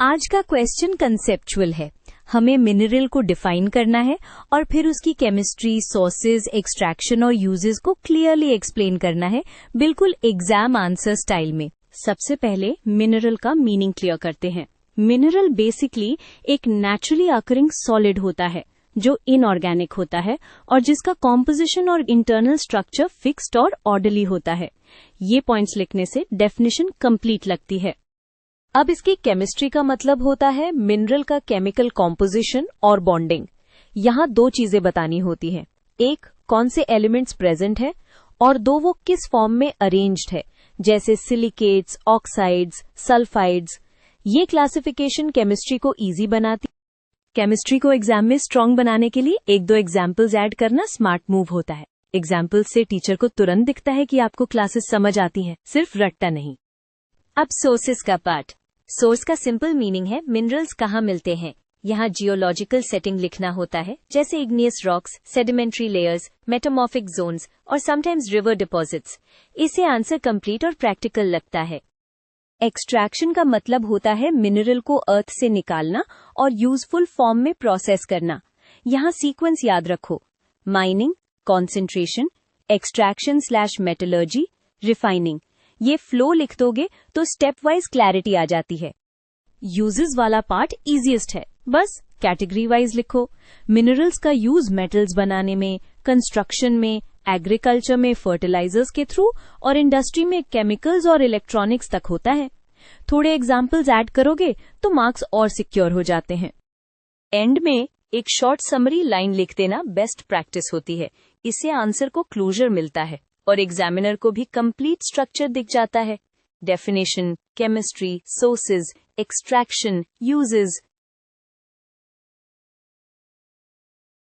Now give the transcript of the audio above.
आज का question conceptual है। हमें मिनरल को डिफाइन करना है और फिर उसकी केमिस्ट्री, सोर्सेज, एक्सट्रैक्शन और यूजेस को क्लियरली एक्सप्लेन करना है, बिल्कुल एग्जाम आंसर स्टाइल में। सबसे पहले मिनरल का मीनिंग क्लियर करते हैं। मिनरल बेसिकली एक नेचुरली अकरिंग सॉलिड होता है जो इनऑर्गेनिक होता है और जिसका कॉम्पोजिशन और इंटरनल स्ट्रक्चर फिक्स्ड और ऑर्डरली होता है। ये पॉइंट्स लिखने से डेफिनेशन कंप्लीट लगती है। अब इसकी केमिस्ट्री का मतलब होता है मिनरल का केमिकल कॉम्पोजिशन और बॉन्डिंग। यहाँ दो चीजें बतानी होती हैं, एक कौन से एलिमेंट्स प्रेजेंट है और दो वो किस फॉर्म में अरेंज्ड है, जैसे सिलिकेट्स, ऑक्साइड्स, सल्फाइड्स। ये क्लासिफिकेशन केमिस्ट्री को इजी बनाती। केमिस्ट्री को एग्जाम में स्ट्रांग बनाने के लिए एक दो एग्जाम्पल्स ऐड करना स्मार्ट मूव होता है। एग्जाम्पल्स से टीचर को तुरंत दिखता है कि आपको क्लासेस समझ आती हैं, सिर्फ रट्टा नहीं। अब सोर्सेस का पार्ट। सोर्स का सिंपल मीनिंग है मिनरल्स कहाँ मिलते हैं। यहाँ जियोलॉजिकल सेटिंग लिखना होता है, जैसे igneous rocks, sedimentary layers, metamorphic zones और समटाइम्स रिवर डिपॉजिट्स। इससे आंसर कंप्लीट और प्रैक्टिकल लगता है। एक्सट्रैक्शन का मतलब होता है मिनरल को अर्थ से निकालना और यूजफुल फॉर्म में प्रोसेस करना। यहाँ सीक्वेंस याद रखो, माइनिंग, कॉन्सेंट्रेशन, एक्सट्रैक्शन/मेटलर्जी, रिफाइनिंग। ये फ्लो लिख दोगे तो स्टेप वाइज क्लैरिटी आ जाती है। यूजेस वाला पार्ट इजीएस्ट है, बस कैटेगरी वाइज लिखो। मिनरल्स का यूज मेटल्स बनाने में, कंस्ट्रक्शन में, एग्रीकल्चर में फर्टिलाइजर्स के थ्रू और इंडस्ट्री में केमिकल्स और इलेक्ट्रॉनिक्स तक होता है। थोड़े एग्जाम्पल्स ऐड करोगे तो मार्क्स और सिक्योर हो जाते हैं। एंड में एक शॉर्ट समरी लाइन लिख देना बेस्ट प्रैक्टिस होती है। इससे आंसर को क्लोजर मिलता है और एग्जामिनर को भी कंप्लीट स्ट्रक्चर दिख जाता है। Definition, chemistry, sources, extraction, uses,